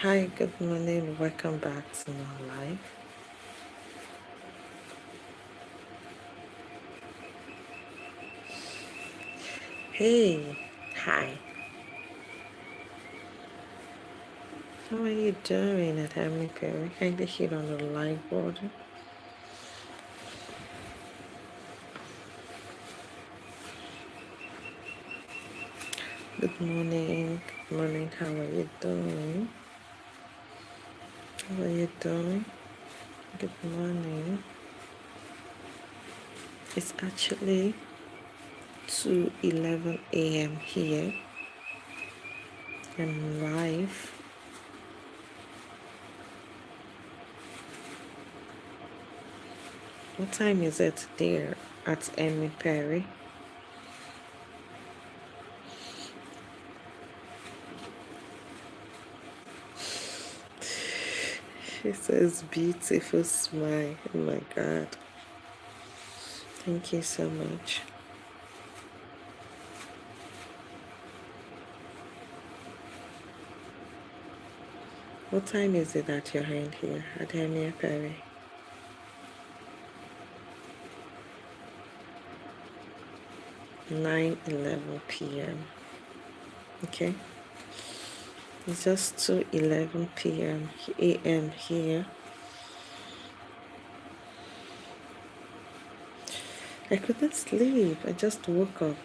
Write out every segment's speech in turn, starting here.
Hi, good morning. Welcome back to my life. Hey, hi. How are you doing at Perry? Kindly hit on the like button. Good morning. Good morning. How are you doing? How are you doing? Good morning. It's actually 2:11 a.m. here. I'm live. What time is it there at Perry? She says beautiful smile. Oh my God. Thank you so much. What time is it at your hand here at Perry? 9:11 p.m. Okay, it's just 2:11 p.m. a.m. here. I couldn't sleep. I just woke up.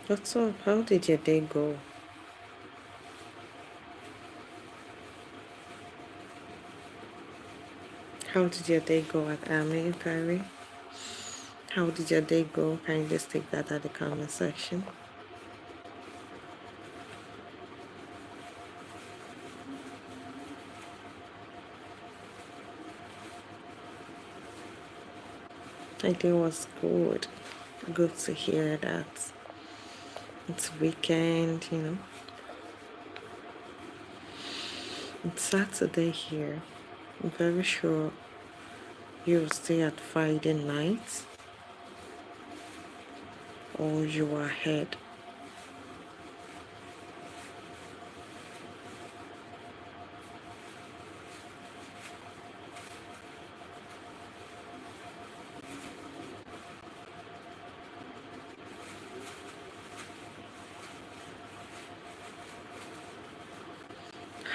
What's up? How did your day go? How did your day go at Perry? How did your day go? Can you just take that at the comment section? My day was good. Good to hear that. It's weekend. It's Saturday here. I'm very sure you'll stay at Friday night or you are ahead.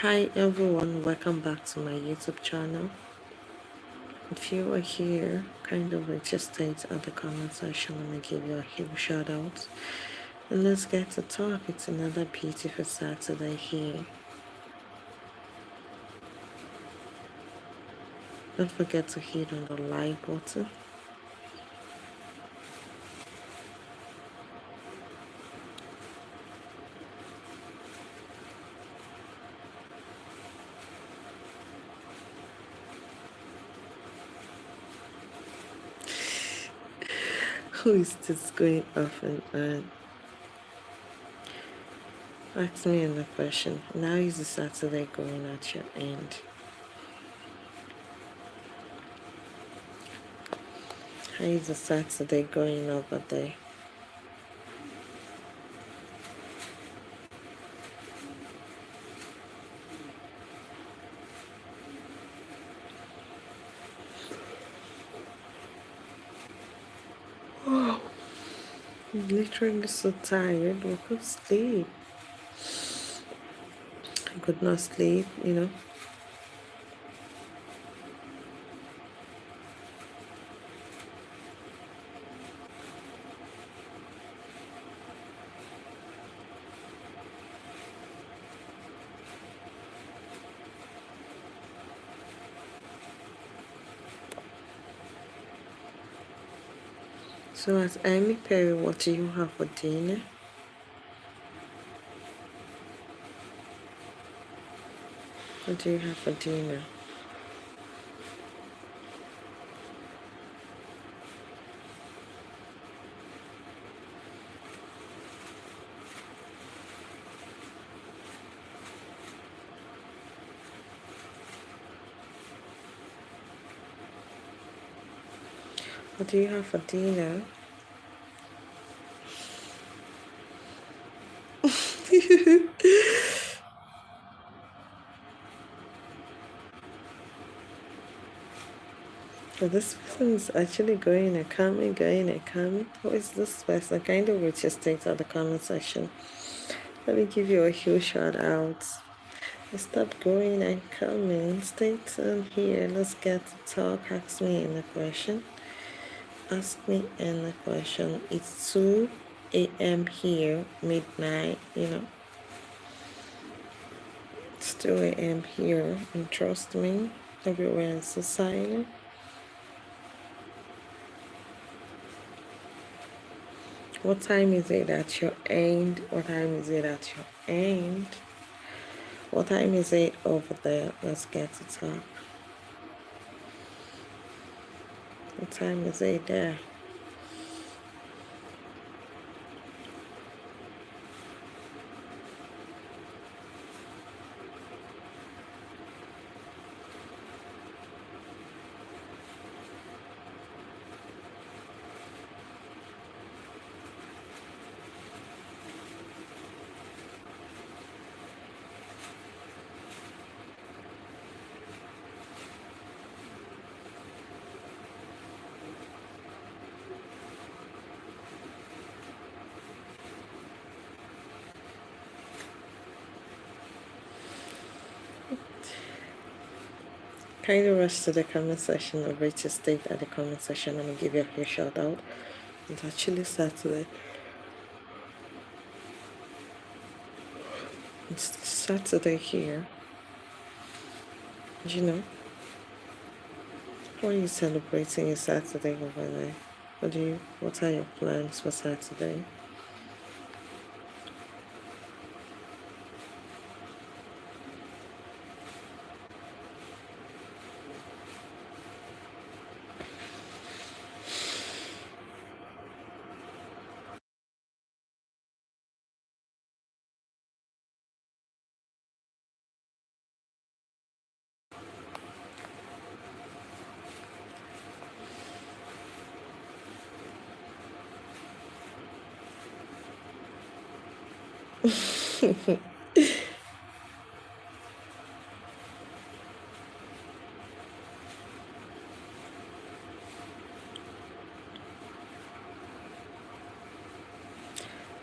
Hi everyone, welcome back to my YouTube channel. If you are here, kind of registered at the comment section, I'm gonna give you a huge shout out. And let's get to talk. It's another beautiful Saturday here. Don't forget to hit on the like button. Who is this going off and on? Ask me another question. Now is the Saturday going at your end? How is the Saturday going over there? Oh, I'm literally so tired. I could sleep. I could not sleep. So at Amy Perry, what do you have for dinner? What do you have for dinner? What do you have for dinner? So this person is actually going and coming, going and coming. Who is this person? Kind of with your state at the comment section. Let me give you a huge shout out. Stop going and coming. Stay tuned here. Let's get to talk. Ask me in the question. Ask me in the question. It's 2 a.m. here, midnight, It's 2 a.m. here. And trust me, everywhere is so silent. What time is it at your end? What time is it at your end? What time is it over there? Let's get to talk. What time is it there? Kind of rush to the comment section or rate your state at the comment section. Let me give you a quick shout out. It's actually Saturday. It's Saturday here. You know, how are you celebrating your Saturday over there? What are your plans for Saturday?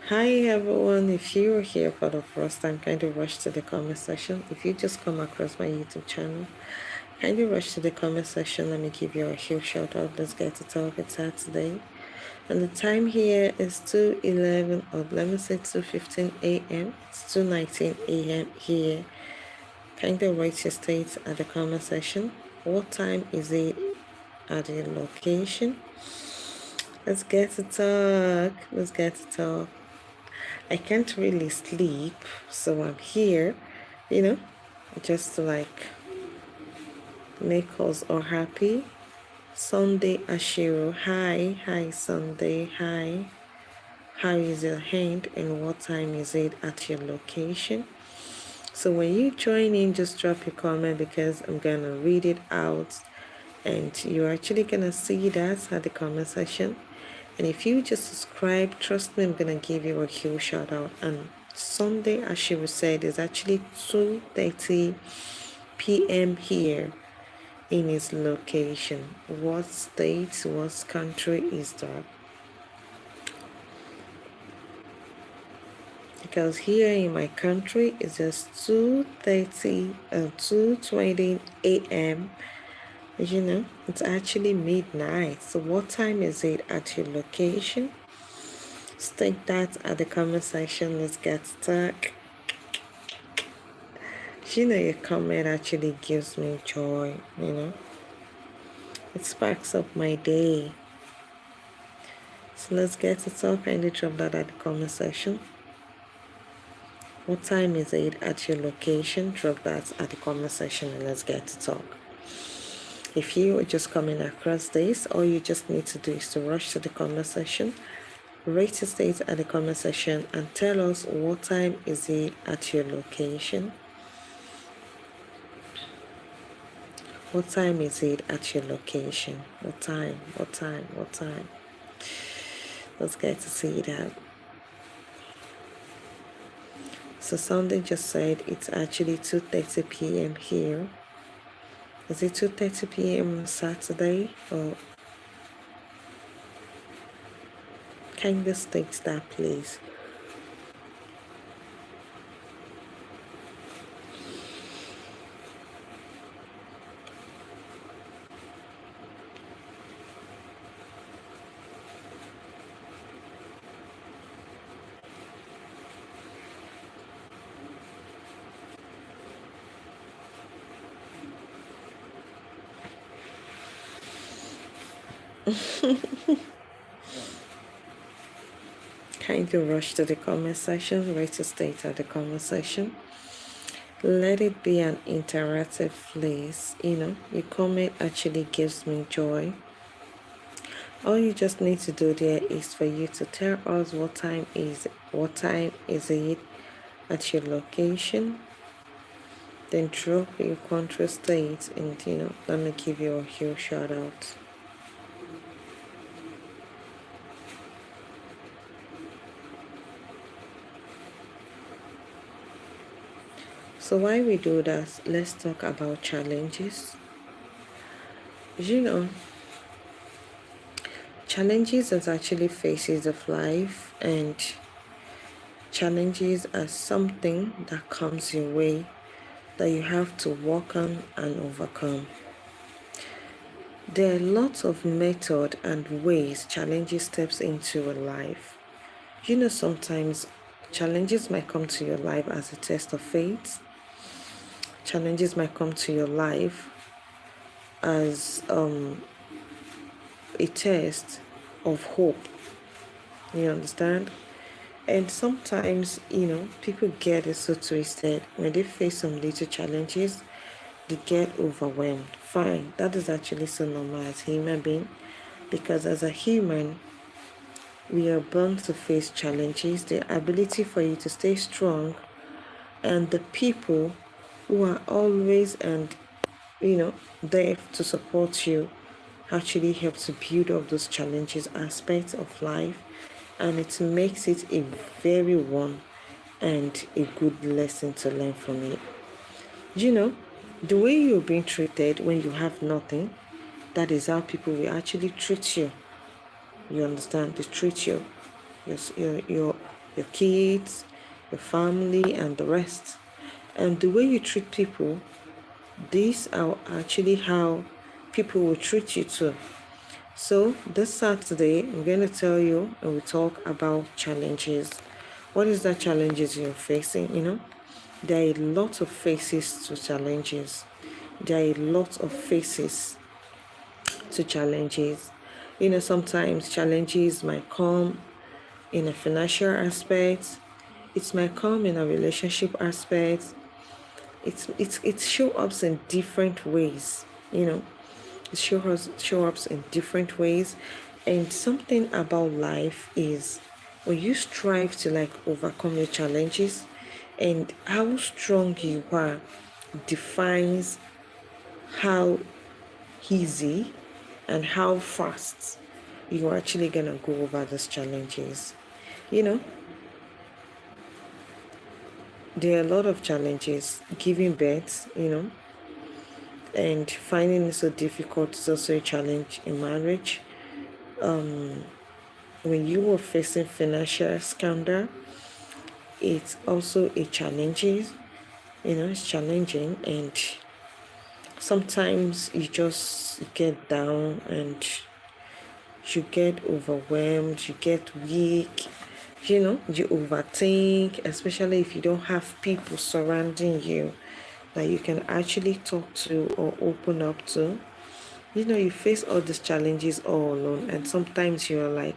Hi everyone, if you are here for the first time, kind of rush to the comment section. If you just come across my YouTube channel, kind of rush to the comment section. Let me give you a huge shout out. Let's get to talk. It's Saturday. And the time here is 2:11, or let me say 2:15 a.m. It's 2:19 a.m. here. Kind of write your states at the comment section. What time is it at your location? Let's get to talk. Let's get to talk. I can't really sleep, so I'm here, you know, just to like make us all happy. Sunday Ashiro, hi Sunday, hi. How is your hand and what time is it at your location? So when you join in, just drop your comment because I'm gonna read it out and you're actually gonna see that at the comment section. And if you just subscribe, trust me, I'm gonna give you a huge shout out. And Sunday, as she said, is actually 2:30 p.m. here in his location. What state, what country is that? Because here in my country it's just 2:30 and 2:20 a.m. It's actually midnight. So what time is it at your location? Stick that at the comment section. Let's get stuck. Your comment actually gives me joy. It sparks up my day. So let's get to talk. Kindly drop that at the comment section. What time is it at your location? Drop that at the comment section and let's get to talk. If you are just coming across this, all you just need to do is to rush to the comment section, rate your state at the comment section, and tell us what time is it at your location. What time is it at your location? What time? What time? What time? Let's get to see that. So Sunday just said it's actually 2:30 p.m. here. Is it 2:30 p.m. on Saturday? Or can you state that, please? Kindly rush to the comment section, write your state at the comment section. Let it be an interactive place. Your comment actually gives me joy. All you just need to do there is for you to tell us what time is it at your location. Then drop your country state, and let me give you a huge shout out. So while we do that, let's talk about challenges. Challenges is actually phases of life, and challenges are something that comes your way that you have to work on and overcome. There are lots of method and ways challenges steps into a life. Sometimes challenges might come to your life as a test of faith. Challenges might come to your life as a test of hope. You understand? And sometimes, people get it so twisted. When they face some little challenges, they get overwhelmed. Fine, that is actually so normal as a human being, because as a human, we are born to face challenges. The ability for you to stay strong, and the people who are always and there to support you actually helps to build up those challenges aspects of life, and it makes it a very one and a good lesson to learn from it. The way you're being treated when you have nothing, that is how people will actually treat you. You understand? They treat you, your kids, your family, and the rest. And the way you treat people, these are actually how people will treat you too. So this Saturday, I'm going to tell you and we talk about challenges. What is that challenges you're facing? There are a lot of faces to challenges. There are a lot of faces to challenges. Sometimes challenges might come in a financial aspect. It might come in a relationship aspect. It shows up in different ways. It show up in different ways. And something about life is when you strive to overcome your challenges, and how strong you are defines how easy and how fast you're actually gonna go over those challenges. There are a lot of challenges. Giving birth, and finding it so difficult is also a challenge in marriage. When you were facing financial scandal, it's also a challenge. It's challenging, and sometimes you just get down and you get overwhelmed, you get weak, you overthink, especially if you don't have people surrounding you that you can actually talk to or open up to. You face all these challenges all alone, and sometimes you're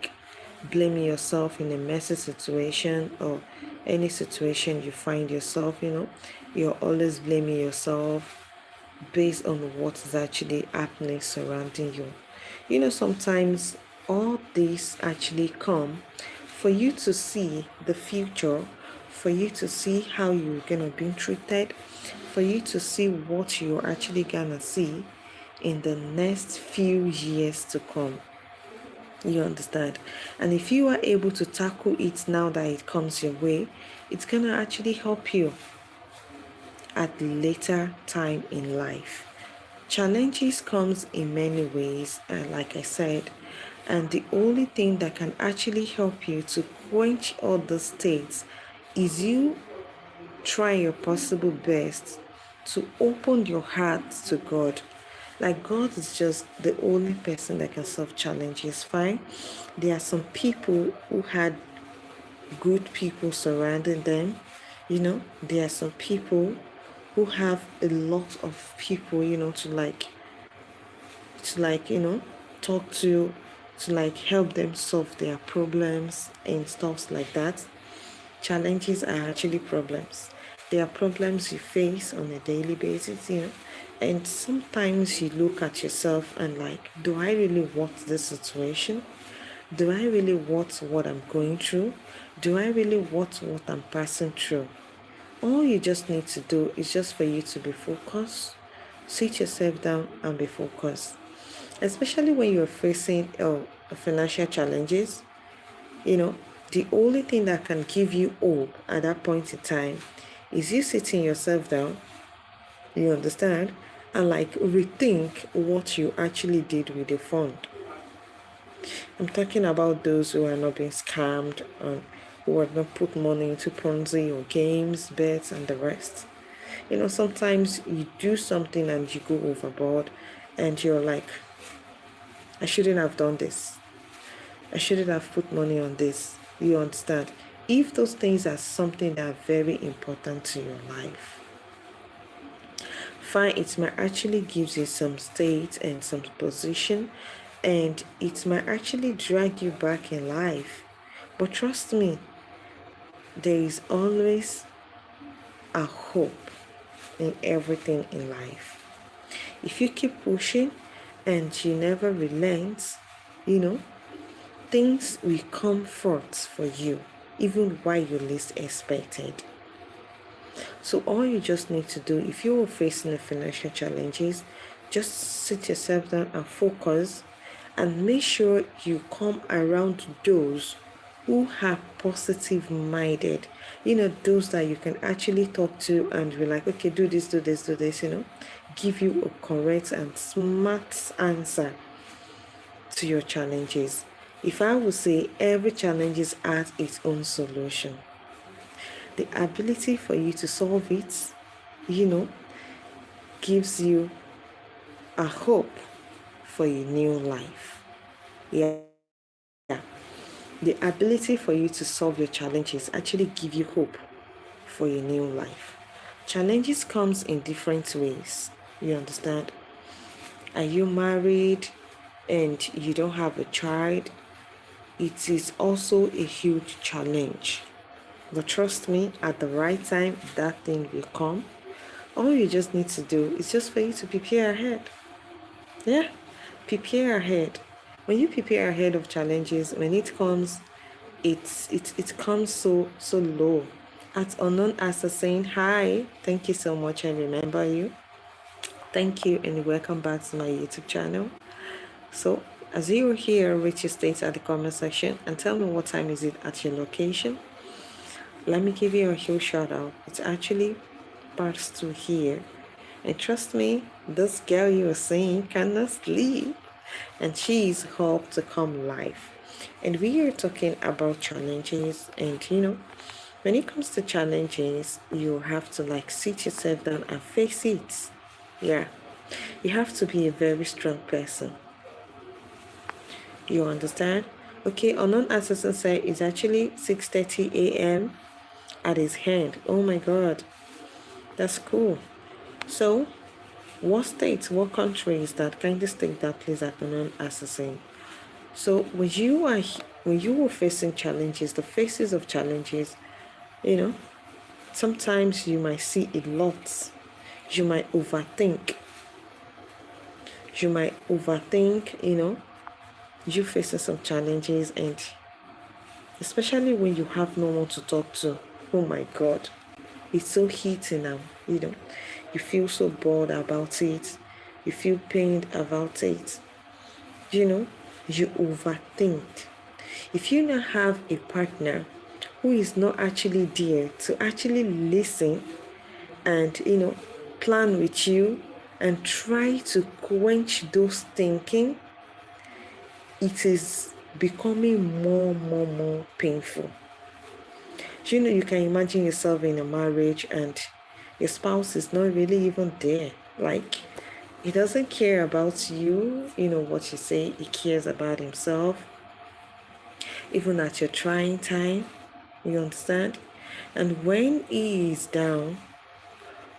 blaming yourself in a messy situation or any situation you find yourself. You're always blaming yourself based on what is actually happening surrounding you. Sometimes all these actually come for you to see the future, for you to see how you're gonna be treated, for you to see what you're actually gonna see in the next few years to come. You understand? And if you are able to tackle it now that it comes your way, it's going to actually help you at later time in life. Challenges comes in many ways, like I said, and the only thing that can actually help you to quench all the states is you try your possible best to open your heart to God. Like, God is just the only person that can solve challenges. Fine, there are some people who had good people surrounding them. There are some people who have a lot of people, to talk to like help them solve their problems and stuff like that. Challenges are actually problems. They are problems you face on a daily basis. And sometimes you look at yourself and like, do I really want this situation? Do I really want what I'm going through? Do I really want what I'm passing through? All you just need to do is just for you to be focused. Sit yourself down and be focused. Especially when you're facing financial challenges, the only thing that can give you hope at that point in time is you sitting yourself down, you understand, and like rethink what you actually did with the fund. I'm talking about those who are not being scammed and who have not put money into Ponzi or games, bets, and the rest. Sometimes you do something and you go overboard and you're like, I shouldn't have done this. I shouldn't have put money on this. You understand? If those things are something that are very important to your life, fine, it might actually give you some state and some position, and it might actually drag you back in life. But trust me, there is always a hope in everything in life. If you keep pushing and you never relent, things will come forth for you, even while you least expected. So all you just need to do, if you're facing the financial challenges, just sit yourself down and focus and make sure you come around those who are positive minded, those that you can actually talk to and be like, okay, do this, give you a correct and smart answer to your challenges. If I would say every challenge has its own solution, the ability for you to solve it, gives you a hope for a new life. Yeah. The ability for you to solve your challenges actually give you hope for a new life. Challenges comes in different ways. You understand? Are you married and you don't have a child? It is also a huge challenge. But trust me, at the right time, that thing will come. All you just need to do is just for you to prepare ahead. Yeah, prepare ahead. When you prepare ahead of challenges, when it comes, it comes so low. At Unknown Assassin, hi, thank you so much. I remember you. Thank you and welcome back to my YouTube channel. So as you are here, rate your states at the comment section and tell me what time is it at your location. Let me give you a huge shout out. It's actually past 2 here. And trust me, this girl you are seeing cannot sleep. And she's hope to come live. And we are talking about challenges. And when it comes to challenges, you have to like sit yourself down and face it. Yeah. You have to be a very strong person. You understand? Okay, Unknown Assassin said it's actually 6:30 a.m. at his hand. Oh my God. That's cool. So, what states, what countries that kind of state that plays at Unknown Assassin? So when you were facing challenges, the faces of challenges, sometimes you might see a lot. You might overthink. You facing some challenges, and especially when you have no one to talk to. Oh my God. It's so heating now, you feel so bored about it. you feel pained about it. You overthink. If you now have a partner who is not actually there to actually listen and, plan with you and try to quench those thinking, it is becoming more painful. You can imagine yourself in a marriage and your spouse is not really even there. Like, he doesn't care about you, what you say. He cares about himself. Even at your trying time, you understand? And when he is down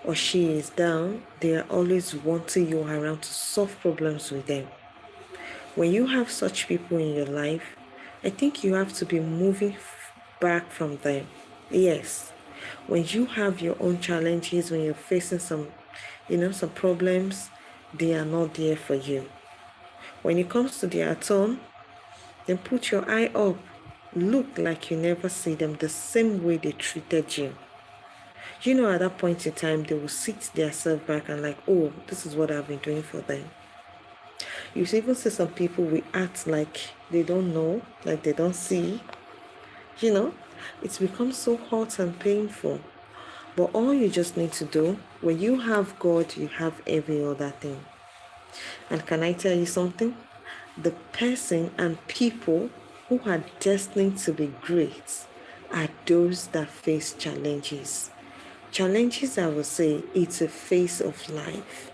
or she is down, they are always wanting you around to solve problems with them. When you have such people in your life, I think you have to be moving back from them. Yes. When you have your own challenges, when you're facing some problems, they are not there for you. When it comes to their turn, then put your eye up. Look like you never see them the same way they treated you. At that point in time, they will sit themselves back and like, oh, this is what I've been doing for them. You even see some people will act like they don't know, like they don't see. It's become so hot and painful. But all you just need to do, when you have God, you have every other thing. And can I tell you something? The person and people who are destined to be great are those that face challenges. Challenges, I would say, it's a phase of life.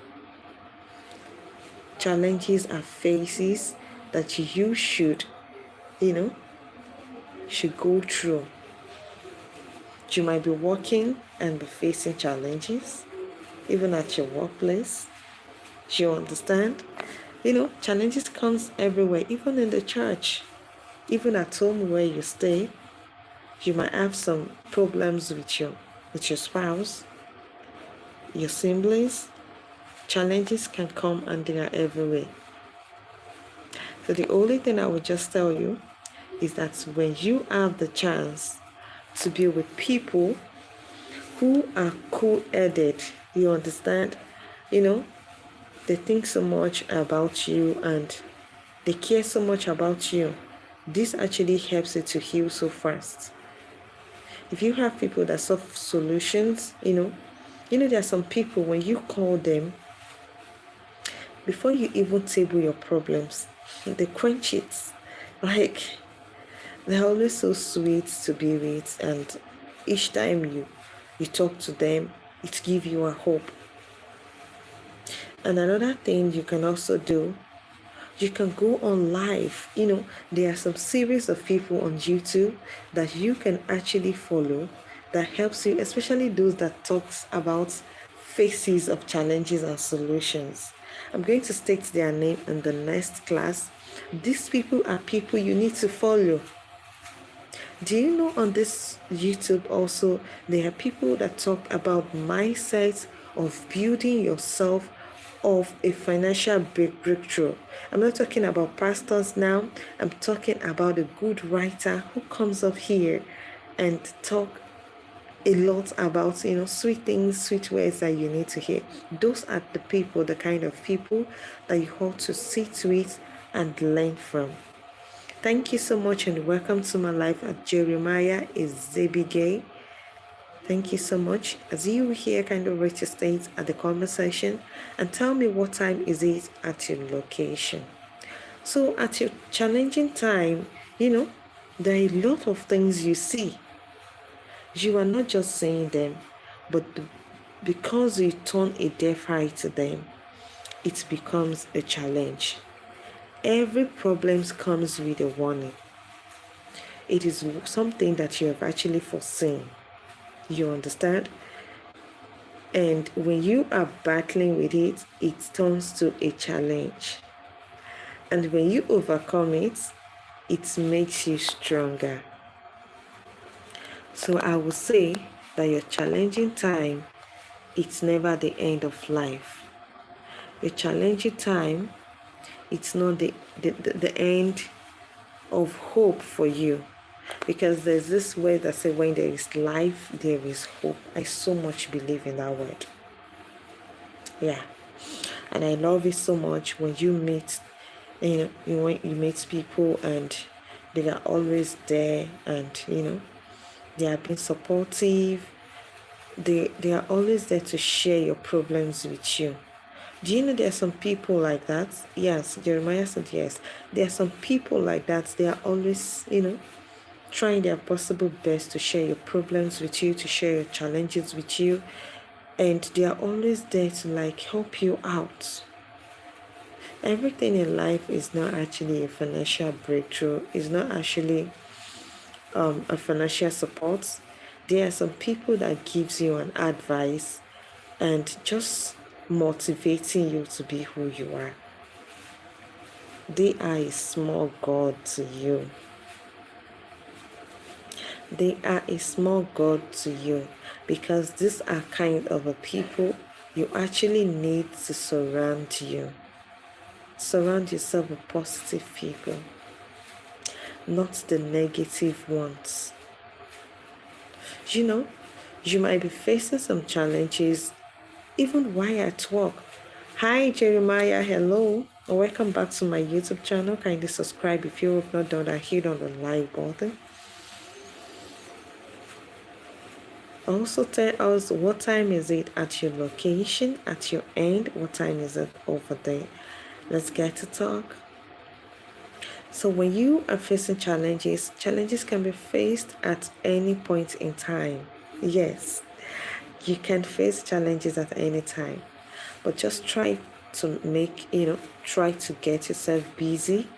Challenges are phases that you should go through. You might be working and be facing challenges, even at your workplace. Do you understand? Challenges comes everywhere, even in the church, even at home where you stay. You might have some problems with your spouse, your siblings. Challenges can come and they are everywhere. So the only thing I would just tell you is that when you have the chance to be with people who are cool-headed, you understand, they think so much about you and they care so much about you, this actually helps it to heal so fast. If you have people that solve solutions, there are some people when you call them, before you even table your problems, they quench it. Like, they're always so sweet to be with, and each time you talk to them, it gives you a hope. And another thing you can also do, you can go on live. There are some series of people on YouTube that you can actually follow that helps you, especially those that talks about phases of challenges and solutions. I'm going to state their name in the next class. These people are people you need to follow. Do you know on this YouTube also, there are people that talk about mindset of building yourself of a financial breakthrough. I'm not talking about pastors now. I'm talking about a good writer who comes up here and talk a lot about, sweet things, sweet words that you need to hear. Those are the people, the kind of people that you ought to sit with and learn from. Thank you so much and welcome to my life at Jeremiah Ezebige. Thank you so much. As you here, kind of rate your state at the comment section and tell me what time is it at your location. So at your challenging time, there are a lot of things you see. You are not just saying them, but because you turn a deaf eye to them, it becomes a challenge. Every problem comes with a warning. It is something that you have actually foreseen. You understand? And when you are battling with it, it turns to a challenge. And when you overcome it, it makes you stronger. So I would say that your challenging time, it's never the end of life. Your challenging time, it's not the end of hope for you. Because there's this word that says when there is life, there is hope. I so much believe in that word. Yeah. And I love it so much when you meet, when you meet people and they are always there, and they are being supportive. They are always there to share your problems with you. Do you know there are some people like that? Yes, Jeremiah said yes. There are some people like that. They are always, trying their possible best to share your problems with you, to share your challenges with you. And they are always there to help you out. Everything in life is not actually a financial breakthrough. It's not actually a financial support. There are some people that gives you an advice and just motivating you to be who you are. They are a small God to you. They are a small God to you, because these are kind of a people you actually need to surround you. Surround yourself with positive people, not the negative ones. You might be facing some challenges even while at work. Hi, Jeremiah. Hello. Welcome back to my YouTube channel. Kindly subscribe if you have not done that. Hit on the like button. Also tell us what time is it at your location, at your end. What time is it over there? Let's get to talk. So when you are facing challenges can be faced at any point in time. Yes, you can face challenges at any time, but just try to get yourself busy.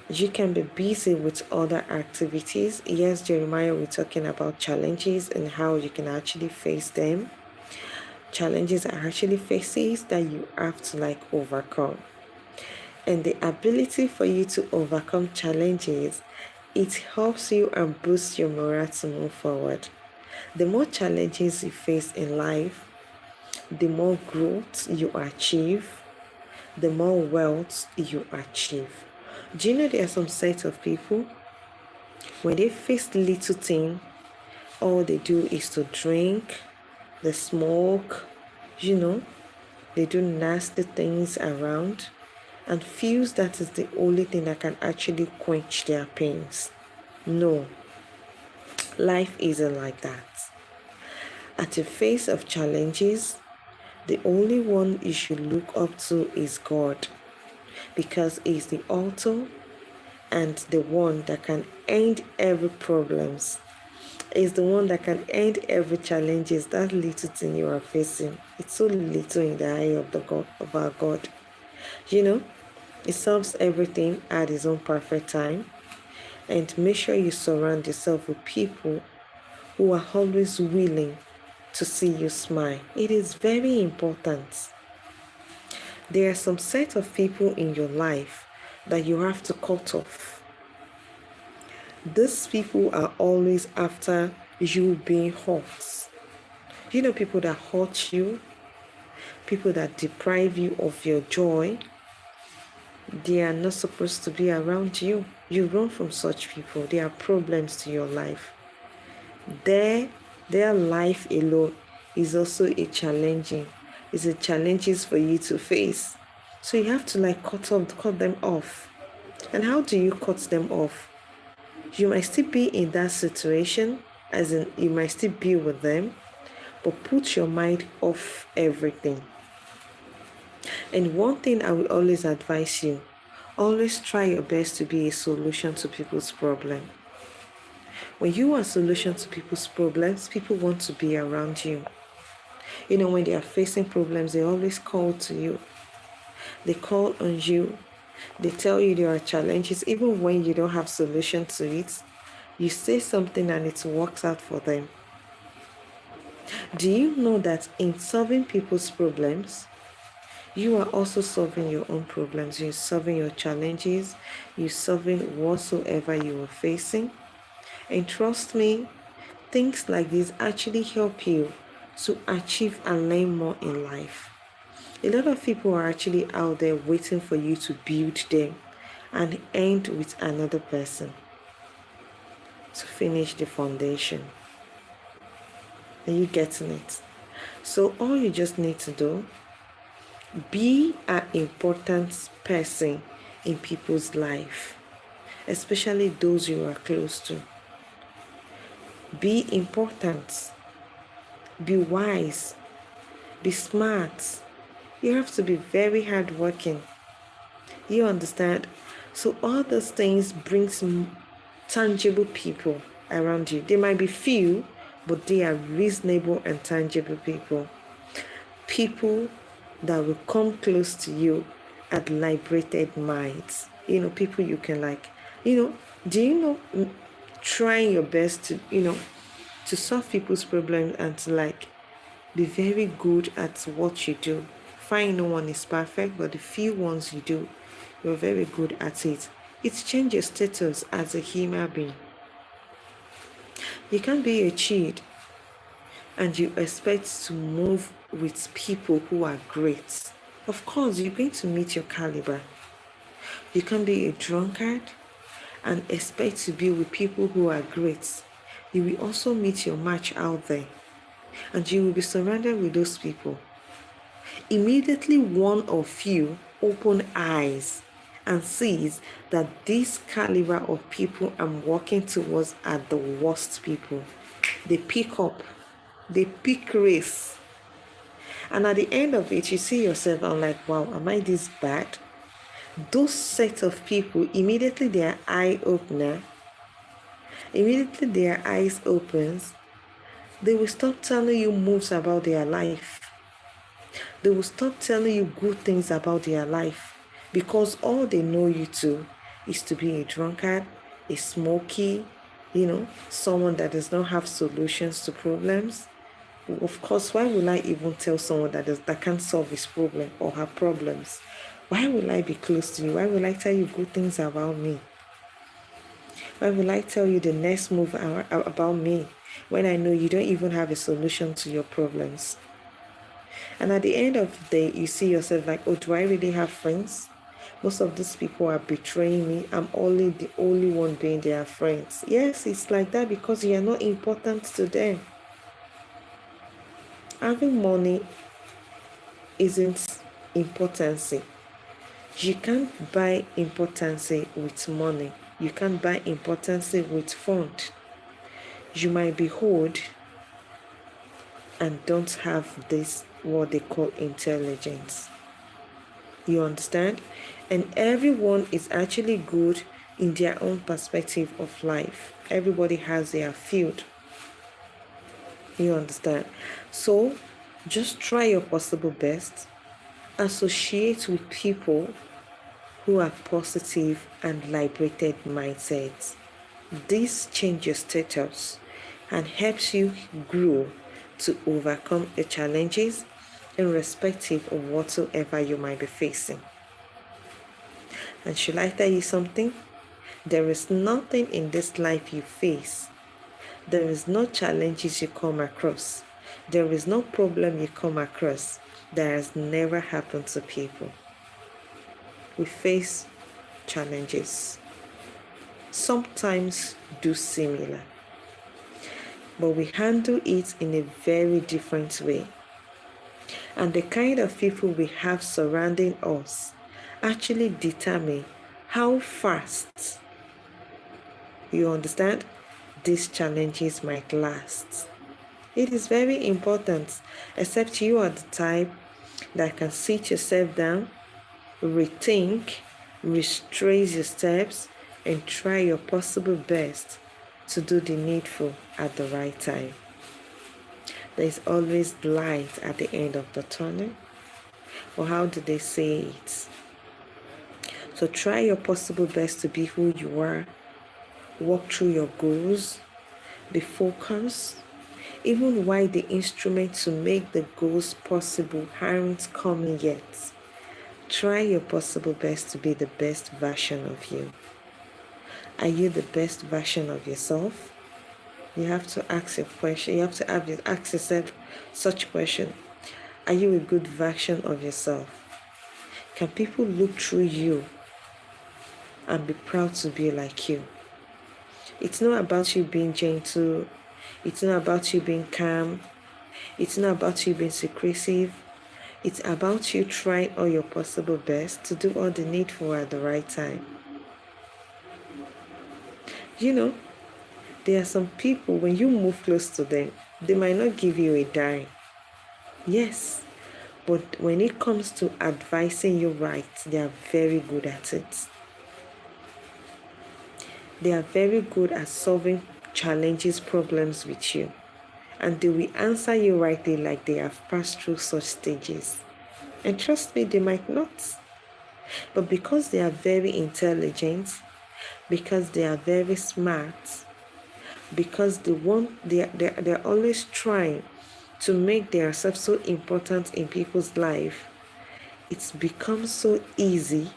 You can be busy with other activities. Yes, Jeremiah, we're talking about challenges and how you can actually face them. Challenges are actually phases that you have to overcome. And the ability for you to overcome challenges, it helps you and boosts your morale to move forward. The more challenges you face in life, the more growth you achieve, the more wealth you achieve. Do you know there are some sets of people, when they face little thing, all they do is to drink, they smoke, they do nasty things around, and feels that is the only thing that can actually quench their pains. No, life isn't like that. At the face of challenges, the only one you should look up to is God, because He's the author and the one that can end every problems. Is the one that can end every challenges. That little thing you are facing, it's so little in the eye of our God. He solves everything at His own perfect time. And make sure you surround yourself with people who are always willing to see you smile. It is very important. There are some set of people in your life that you have to cut off. These people are always after you being hurt. People that hurt you, people that deprive you of your joy, they are not supposed to be around you. You run from such people. They are problems to your life. Their life alone is also a challenging. It's a challenges for you to face. So you have to cut them off. And how do you cut them off? You might still be in that situation, as in you might still be with them, but put your mind off everything. And one thing I will always advise you, always try your best to be a solution to people's problem. When you are a solution to people's problems, people want to be around you. When they are facing problems, they always call to you. They call on you. They tell you there are challenges, even when you don't have solution to it. You say something and it works out for them. Do you know that in solving people's problems, you are also solving your own problems? You're solving your challenges. You're solving whatsoever you are facing. And trust me, things like this actually help you to achieve and learn more in life. A lot of people are actually out there waiting for you to build them and end with another person to finish the foundation. Are you getting it? So all you just need to do Be an important person in people's life, especially those you are close to. Be important. Be wise. Be smart. You have to be very hardworking. You understand? So all those things brings tangible people around you. They might be few, but they are reasonable and tangible people. People that will come close to you at liberated minds. People you can trying your best to solve people's problems and to be very good at what you do. Fine, no one is perfect, but the few ones you do, you're very good at it. It changes status as a human being. You can't be a cheat and you expect to move with people who are great. Of course, you're going to meet your caliber. You can't be a drunkard and expect to be with people who are great. You will also meet your match out there and you will be surrounded with those people. Immediately one of you open eyes and sees that this caliber of people I'm walking towards are the worst people. They pick up, they pick race. And at the end of it, you see yourself, I'm like, wow, am I this bad? Those set of people, immediately their eyes opens, they will stop telling you moves about their life. They will stop telling you good things about their life because all they know you to is to be a drunkard, a smoky, someone that does not have solutions to problems. Of course, why will I even tell someone that can't solve his problem or her problems? Why will I be close to you? Why will I tell you good things about me? Why will I tell you the next move about me when I know you don't even have a solution to your problems? And at the end of the day, you see yourself like, oh, do I really have friends? Most of these people are betraying me. I'm only the only one being their friends. Yes, it's like that because you are not important to them. Having money isn't importancy. You can't buy importancy with money. You can't buy importancy with fund. You might be old and don't have this, what they call intelligence. You understand? And everyone is actually good in their own perspective of life. Everybody has their field. You understand? So just try your possible best. Associate with people who have positive and liberated mindsets. This changes status and helps you grow to overcome the challenges irrespective of whatsoever you might be facing. And should I tell you something? There is nothing in this life you face. There is no challenges you come across. There is no problem you come across that has never happened to people. We face challenges. Sometimes do similar. But we handle it in a very different way. And the kind of people we have surrounding us actually determine how fast, you understand, these challenges might last. It is very important, except you are the type that can sit yourself down, rethink, retrace your steps, and try your possible best to do the needful at the right time. There is always light at the end of the tunnel. Or how do they say it? So try your possible best to be who you are. Walk through your goals. Be focused. Even while the instruments to make the goals possible aren't coming yet. Try your possible best to be the best version of you. Are you the best version of yourself? You have to ask a question. You have to ask yourself such question. Are you a good version of yourself? Can people look through you and be proud to be like you? It's not about you being gentle. It's not about you being calm. It's not about you being secretive. It's about you trying all your possible best to do all the needful at the right time. You know, there are some people, when you move close to them, they might not give you a dime. Yes, but when it comes to advising you right, they are very good at it. They are very good at solving challenges, problems with you. And they will answer you rightly like they have passed through such stages. And trust me, they might not. But because they are very intelligent, because they are very smart, because they're always trying to make themselves so important in people's life, it's become so easy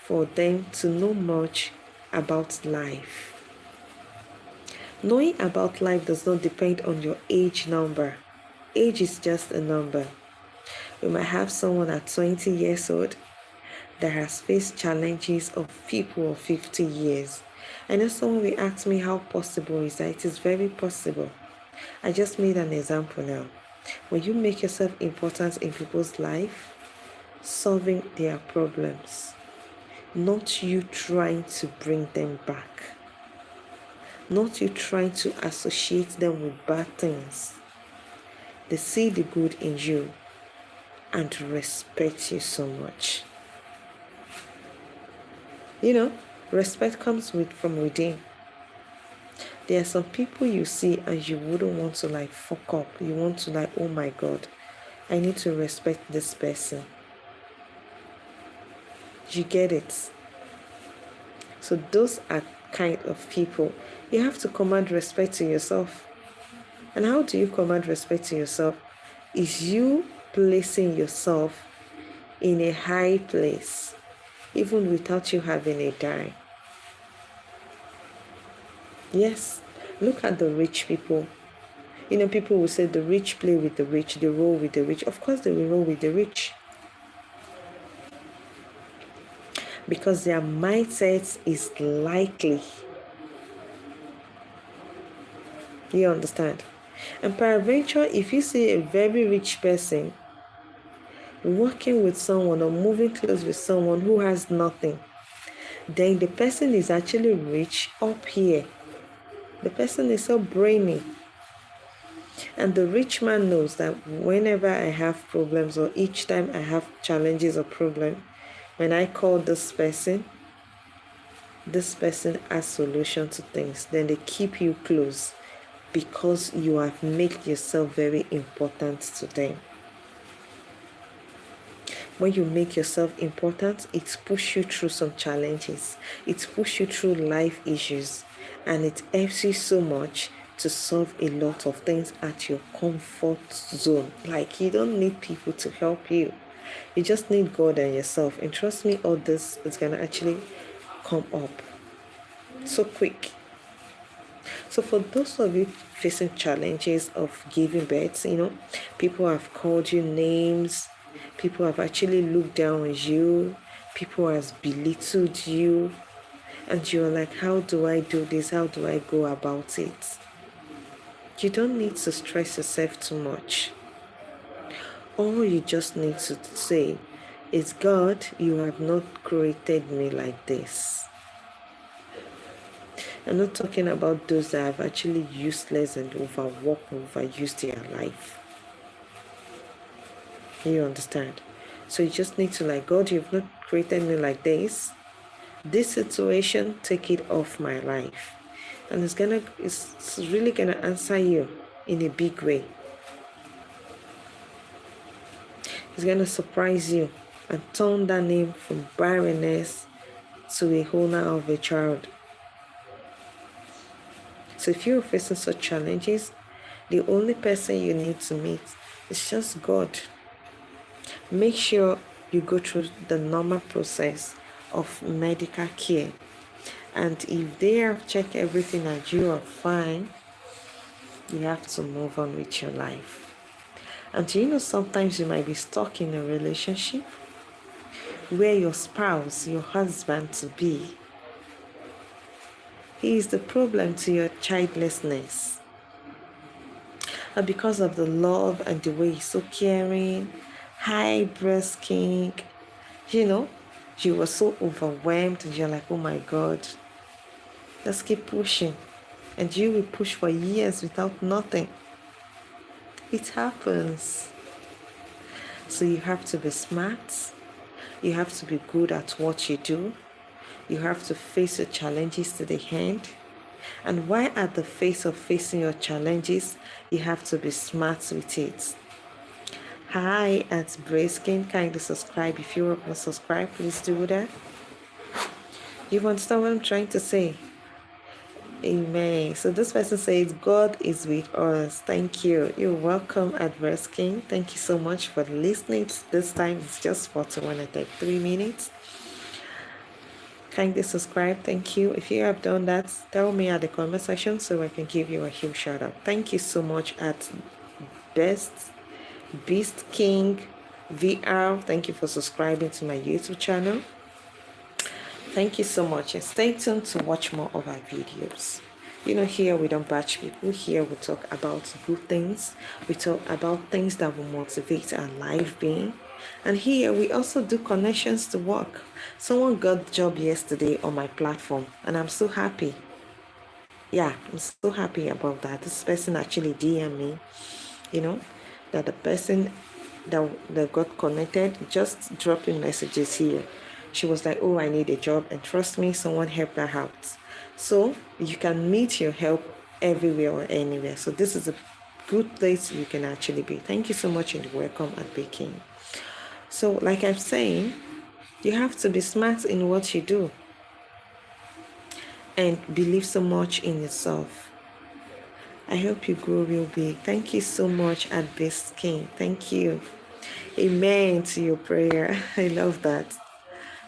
for them to know much about life. Knowing about life does not depend on your age number. Age is just a number. We might have someone at 20 years old that has faced challenges of people of 50 years. I know someone will ask me how possible is that. It is very possible. I just made an example now. When you make yourself important in people's life, solving their problems, not you trying to bring them back, not you trying to associate them with bad things. They see the good in you and respect you so much. You know, respect comes from within. There are some people you see and you wouldn't want to like fuck up. You want to like, oh my God, I need to respect this person. You get it? So those are kind of people. You have to command respect to yourself. And how do you command respect to yourself? Is you placing yourself in a high place, even without you having a dime. Yes, look at the rich people. You know, people will say the rich play with the rich, they roll with the rich. Of course, they will roll with the rich. Because their mindset is likely. You understand? And peradventure, if you see a very rich person working with someone or moving close with someone who has nothing, then the person is actually rich up here. The person is so brainy. And the rich man knows that whenever I have problems or each time I have challenges or problems, when I call this person has solution to things. Then they keep you close because you have made yourself very important to them. When you make yourself important, it pushes you through some challenges. It pushes you through life issues. And it helps you so much to solve a lot of things at your comfort zone. Like, you don't need people to help you. You just need God and yourself. And trust me, all this is going to actually come up so quick. So for those of you facing challenges of giving birth, you know, people have called you names, people have actually looked down on you, people have belittled you, and you're like, how do I do this? How do I go about it? You don't need to stress yourself too much. All you just need to say is, God, you have not created me like this. I'm not talking about those that have actually useless and overworked and overused their life. You understand? So you just need to like, God, you've not created me like this. This situation, take it off my life. And it's really gonna answer you in a big way. It's gonna surprise you and turn that name from barrenness to a owner of a child. So if you're facing such challenges, the only person you need to meet is just God. Make sure you go through the normal process of medical care. And if they have checked everything and you are fine, you have to move on with your life. And you know, sometimes you might be stuck in a relationship where your spouse, your husband to be, he is the problem to your childlessness. And because of the love and the way he's so caring, Hi, Breast King. You know, you were so overwhelmed and you're like, oh my God, let's keep pushing. And you will push for years without nothing. It happens. So you have to be smart. You have to be good at what you do. You have to face your challenges to the end. And while at the face of facing your challenges, you have to be smart with it. Hi, at Braskin. Kindly subscribe. If you're not subscribed, please do that. You understand what I'm trying to say? Amen. So this person says, God is with us. Thank you. You're welcome, Adverse King. Thank you so much for listening. This time it's just 41 and 33 minutes. Kindly subscribe. Thank you. If you have done that, tell me at the comment section so I can give you a huge shout out. Thank you so much at Beast King VR. Thank you for subscribing to my YouTube channel. Thank you so much, and stay tuned to watch more of our videos. You know, here we don't batch people. Here we talk about good things. We talk about things that will motivate our life being. And here we also do connections to work. Someone got the job yesterday on my platform, and I'm so happy. Yeah, I'm so happy about that. This person actually DM me, you know, that the person that got connected just dropping messages here. She was like, oh, I need a job, and trust me, someone helped her out. So you can meet your help everywhere or anywhere. So this is a good place you can actually be. Thank you so much and welcome at Baking. So like I'm saying, you have to be smart in what you do and believe so much in yourself. I hope you grow real big. Thank you so much, at Best King. Thank you. Amen to your prayer. I love that.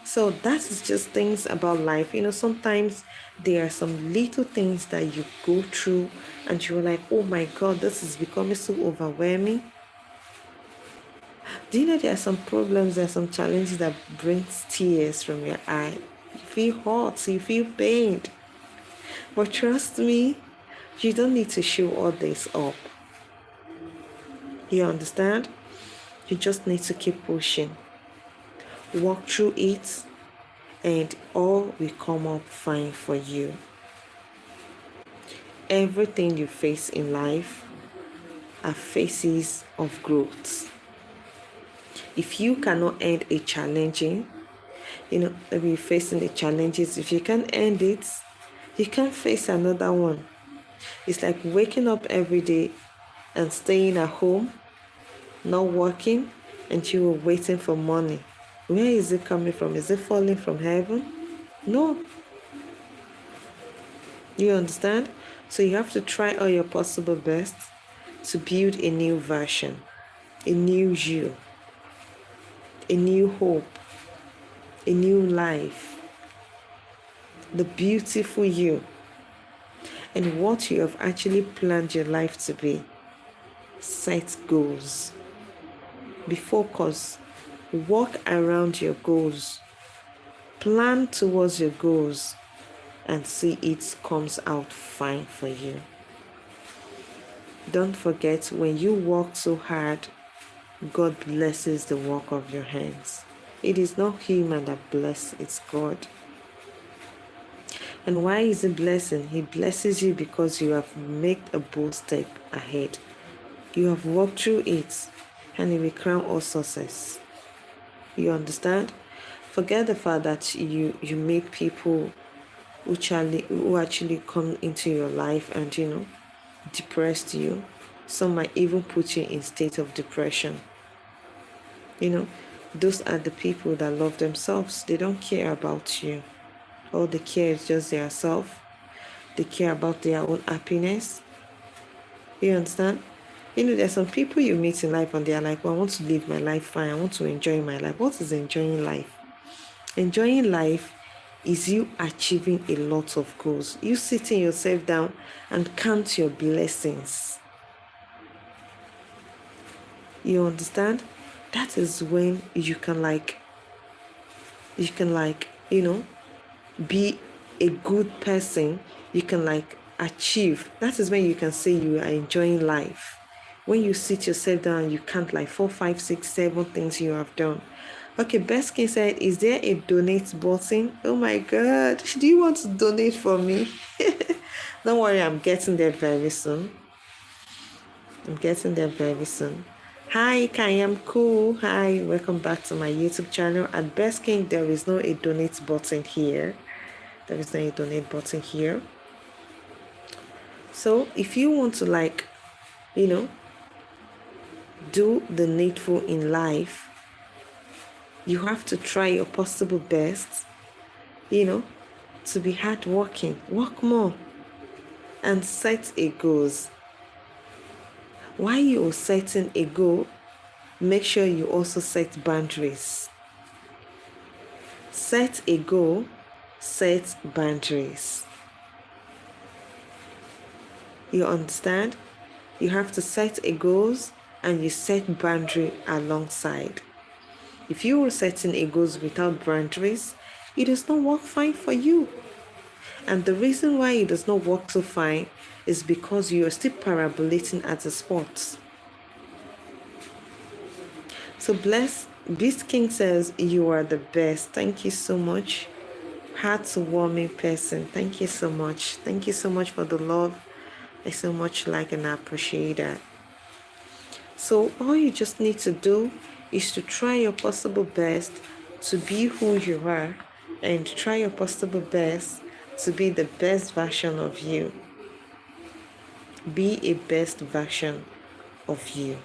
So that is just things about life. You know, sometimes there are some little things that you go through and you're like, oh my God, this is becoming so overwhelming. Do you know there are some problems, there are some challenges that brings tears from your eye? You feel hot, you feel pained. But trust me, you don't need to show all this up. You understand? You just need to keep pushing. Walk through it and all will come up fine for you. Everything you face in life are phases of growth. If you cannot end a challenging, maybe you're facing the challenges, if you can't end it, you can't face another one. It's like waking up every day and staying at home, not working, and you were waiting for money. Where is it coming from? Is it falling from heaven? No. You understand? So you have to try all your possible best to build a new version, a new you, a new hope, a new life, the beautiful you, and what you have actually planned your life to be. Set goals. Be focused. Walk around your goals. Plan towards your goals and see it comes out fine for you. Don't forget, when you work so hard, God blesses the work of your hands. It is not human that blesses, it's God. And why is it blessing? He blesses you because you have made a bold step ahead. You have walked through it, and He will crown all success. You understand? Forget the fact that you meet people who actually come into your life and depressed you. Some might even put you in state of depression. Those are the people that love themselves. They don't care about you. All they care is just their self. They care about their own happiness. You understand? There's some people you meet in life and they're like, well, I want to live my life fine. I want to enjoy my life. What is enjoying life? Enjoying life is you achieving a lot of goals. You sitting yourself down and count your blessings. You understand? That is when you can be a good person. You can achieve. That is when you can say you are enjoying life. When you sit yourself down, you count like 4, 5, 6, 7 things you have done. Okay, Best King said, is there a donate button? Oh my God. Do you want to donate for me? Don't worry, I'm getting there very soon. Hi, Kayam Cool. Hi, welcome back to my YouTube channel. At Best King, there is no a donate button here. So if you want to do the needful in life, you have to try your possible best, to be hardworking, work more, and set a goals. While you're setting a goal, make sure you also set boundaries. Set a goal, set boundaries. You understand? You have to set a goals and you set boundary alongside. If you are setting a goals without boundaries, it does not work fine for you. And the reason why it does not work so fine is because you are still parabolating at the sports. So Beast King says, you are the best. Thank you so much. Heartwarming person. Thank you so much. Thank you so much for the love. I so much like and appreciate that. So all you just need to do is to try your possible best to be who you are, and try your possible best to be the best version of you. Be a best version of you.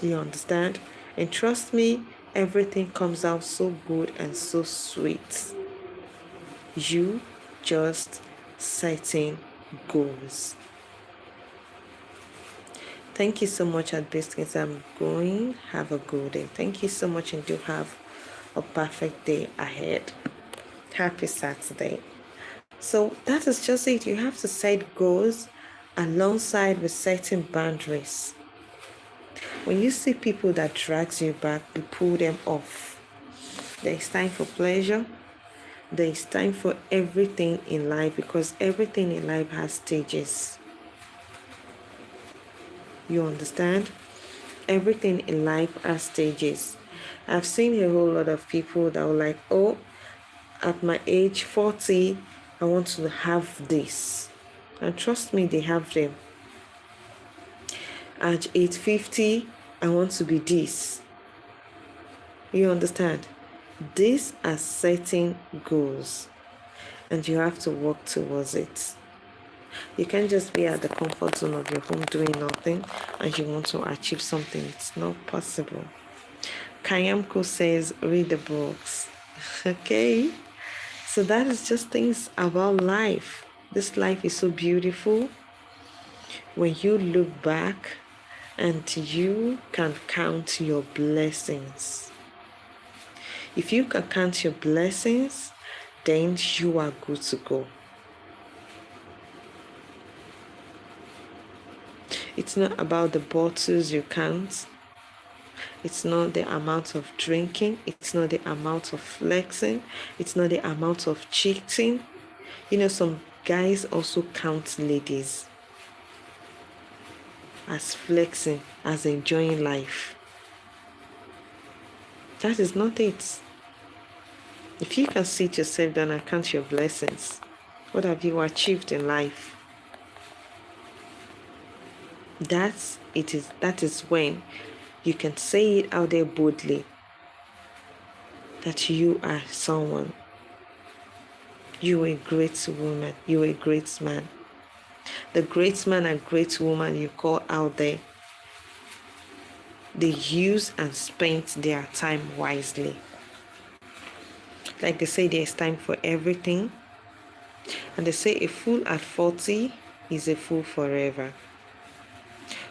You understand? And trust me, everything comes out so good and so sweet. You just setting goals. Thank you so much at Biscuits. I'm going. Have a good day. Thank you so much, and do have a perfect day ahead. Happy Saturday. So that is just it. You have to set goals alongside with setting boundaries. When you see people that drags you back, you pull them off. There is time for pleasure. There is time for everything in life, because everything in life has stages. You understand? Everything in life has stages. I've seen a whole lot of people that were like, oh, at my age 40, I want to have this. And trust me, they have them. At age 50, I want to be this. You understand? These are setting goals, and you have to work towards it. You can't just be at the comfort zone of your home doing nothing and you want to achieve something. It's not possible. Kayamko says, read the books. Okay? So that is just things about life. This life is so beautiful. When you look back and you can count your blessings. If you can count your blessings, then you are good to go. It's not about the bottles you count. It's not the amount of drinking. It's not the amount of flexing. It's not the amount of cheating. Some guys also count ladies as flexing, as enjoying life. That is not it. If you can sit yourself down and count your blessings, what have you achieved in life? That is when you can say it out there boldly that you are someone. You are a great woman. You are a great man. The great man and great woman you call out there, they use and spend their time wisely. Like they say, there's time for everything. And they say a fool at 40 is a fool forever.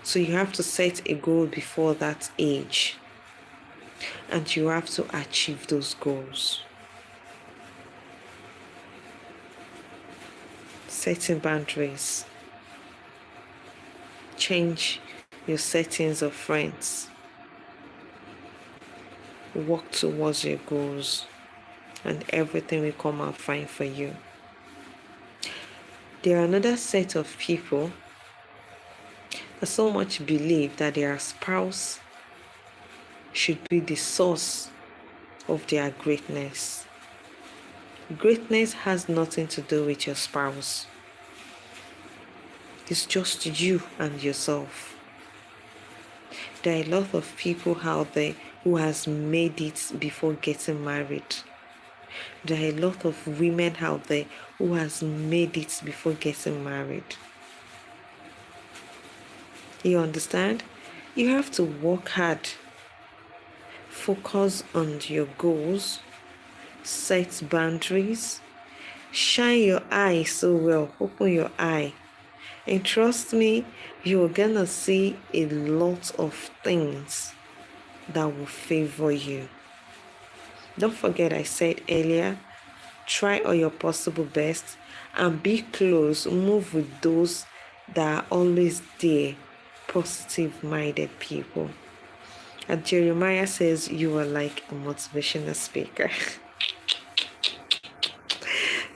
So you have to set a goal before that age. And you have to achieve those goals. Setting boundaries. Change your settings of friends. Work towards your goals. And everything will come out fine for you. There are another set of people so much believe that their spouse should be the source of their greatness. Greatness has nothing to do with your spouse. It's just you and yourself. There are a lot of people out there who has made it before getting married. There are a lot of women out there who has made it before getting married. You understand? You have to work hard. Focus on your goals. Set boundaries. Shine your eye so well. Open your eye. And trust me, you're gonna see a lot of things that will favor you. Don't forget I said earlier, try all your possible best and be close. Move with those that are always there, positive-minded people. And Jeremiah says you are like a motivational speaker.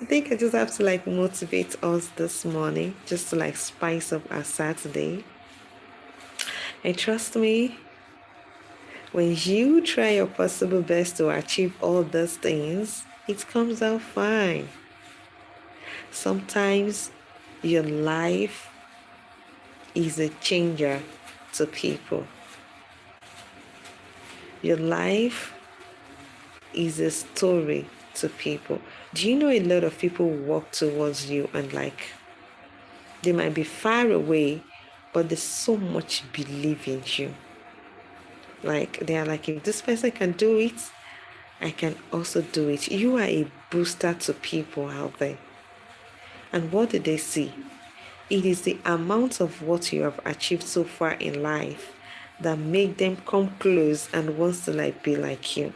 I think I just have to motivate us this morning, just to spice up our Saturday. And trust me, when you try your possible best to achieve all those things, it comes out fine. Sometimes your life is a changer to people. Your life is a story to people. Do you know a lot of people walk towards you and they might be far away, but there's so much belief in you. They are if this person can do it, I can also do it. You are a booster to people out there. And what do they see? It is the amount of what you have achieved so far in life that make them come close and wants to be like you.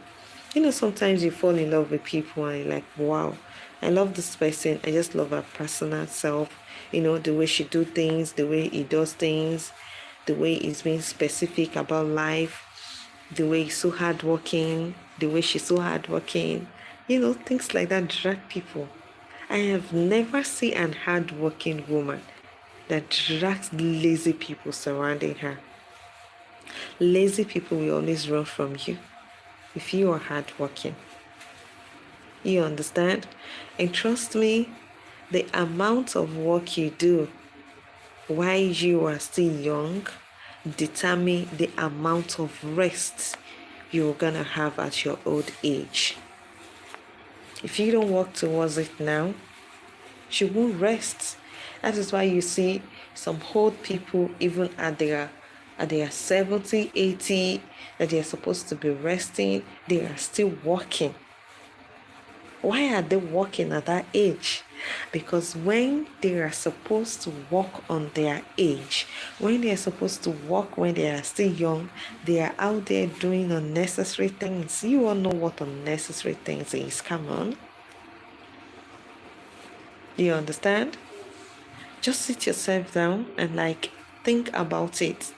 You know, sometimes you fall in love with people and you're like, wow, I love this person. I just love her personal self. You know, the way she do things, the way he does things, the way he's being specific about life, the way he's so hardworking, the way she's so hardworking. You know, things like that drag people. I have never seen an hardworking woman that drags lazy people surrounding her. Lazy people will always run from you if you are hardworking. You understand? And trust me, the amount of work you do while you are still young determine the amount of rest you're gonna have at your old age. If you don't work towards it now, you won't rest. That is why you see some old people, even at their 70, 80, that they are supposed to be resting, they are still working. Why are they working at that age? Because when they are supposed to work on their age, when they are supposed to work when they are still young, they are out there doing unnecessary things. You all know what unnecessary things is. Come on. You understand? Just sit yourself down and think about it.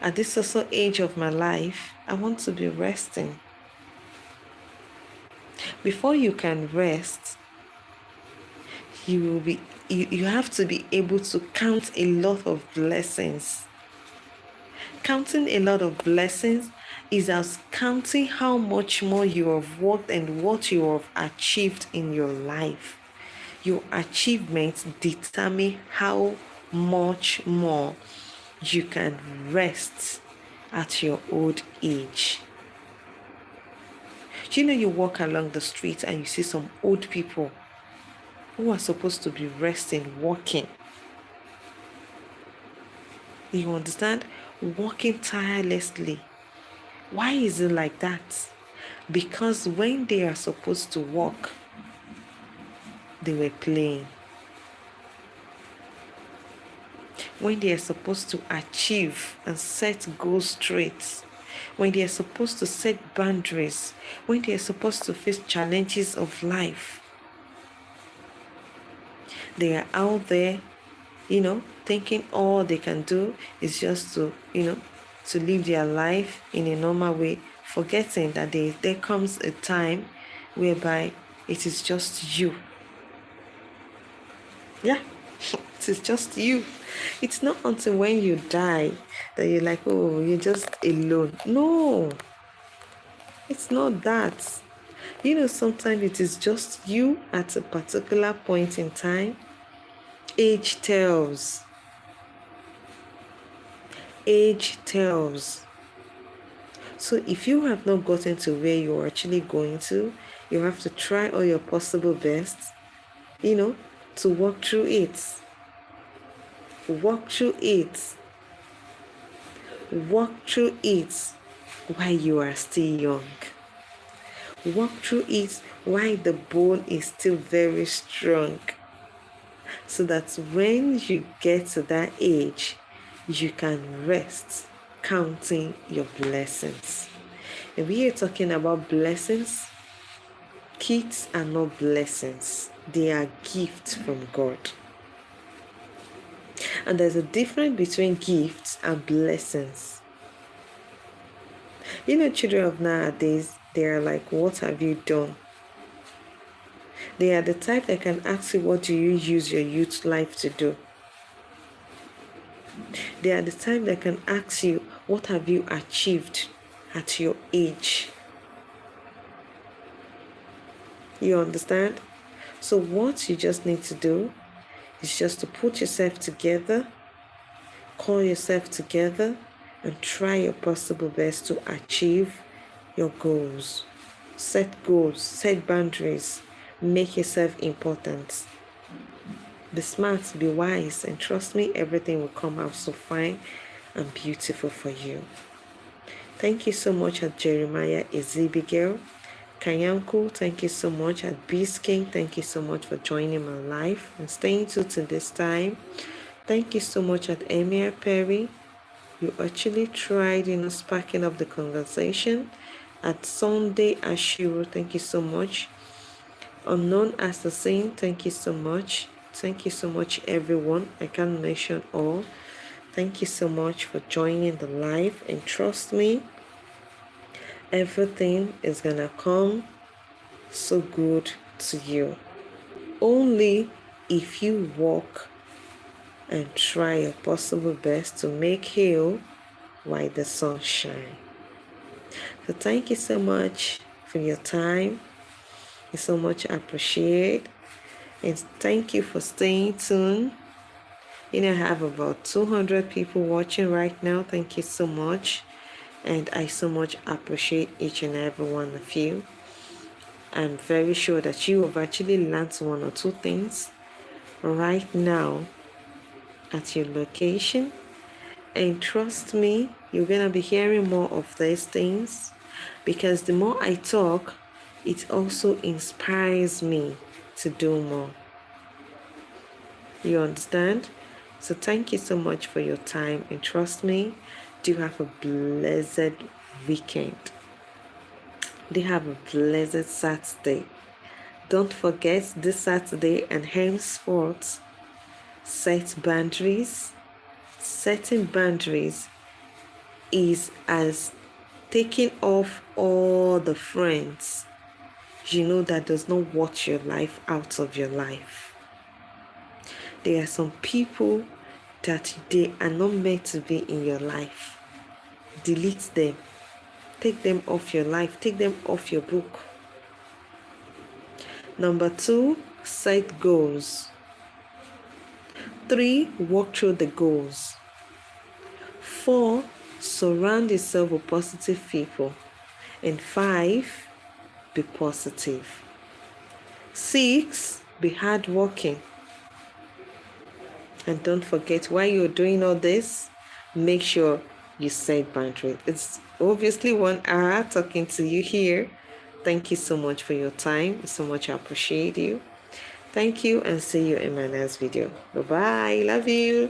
At this also age of my life, I want to be resting. Before you can rest, you have to be able to count a lot of blessings. Counting a lot of blessings is as counting how much more you have worked and what you have achieved in your life. Your achievements determine how much more you can rest at your old age. You know, you walk along the street and you see some old people who are supposed to be resting, walking. You understand? Walking tirelessly. Why is it like that? Because when they are supposed to walk, they were playing. When they are supposed to achieve and set goals straight, when they are supposed to set boundaries, when they are supposed to face challenges of life, they are out there, thinking all they can do is just to live their life in a normal way, forgetting that there comes a time whereby it is just you. Yeah, It is just you. It's not until when you die that you're like, oh, you're just alone. No, it's not that. Sometimes it is just you at a particular point in time. Age tells. Age tells. So if you have not gotten to where you're actually going to, you have to try all your possible best, to walk through it. Walk through it. Walk through it while you are still young. Walk through it while the bone is still very strong. So that when you get to that age, you can rest counting your blessings. And we are talking about blessings. Kids are not blessings. They are gifts from God. And there's a difference between gifts and blessings. Children of nowadays, they are like, what have you done? They are the type that can ask you, what do you use your youth life to do? They are the type that can ask you, what have you achieved at your age? You understand? So what you just need to do is just to put yourself together, call yourself together, and try your possible best to achieve your goals. Set goals, set boundaries, make yourself important. Be smart, be wise, and trust me, everything will come out so fine and beautiful for you. Thank you so much at Jeremiah Ezebigel. Kanyanku, thank you so much. At Beast King, thank you so much for joining my life and staying tuned to this time. Thank you so much at Emir Perry. You actually tried, sparking up the conversation. At Sunday Ashiro, thank you so much. Unknown Assassin, thank you so much. Thank you so much, everyone. I can't mention all. Thank you so much for joining the live, and trust me, everything is gonna come so good to you. Only if you walk and try your possible best to make hay while the sun shines. So thank you so much for your time. You so much appreciate, and thank you for staying tuned. I have about 200 people watching right now. Thank you so much, and I so much appreciate each and every one of you. I'm very sure that you have actually learned one or two things right now at your location, and trust me, you're gonna be hearing more of these things, because the more I talk, it also inspires me to do more. You understand? So thank you so much for your time, and trust me, do have a blessed weekend. Do have a blessed Saturday. Don't forget this Saturday and henceforth, set boundaries. Setting boundaries is as taking off all the friends that does not watch your life out of your life. There are some people that they are not meant to be in your life. Delete them. Take them off your life. Take them off your book. Number 2, set goals. 3, walk through the goals. 4, surround yourself with positive people. And 5, be positive. 6, be hardworking. And don't forget, while you're doing all this, make sure you set boundaries. It's obviously 1 hour talking to you here. Thank you so much for your time. So much I appreciate you. Thank you, and see you in my next video. Bye-bye. Love you.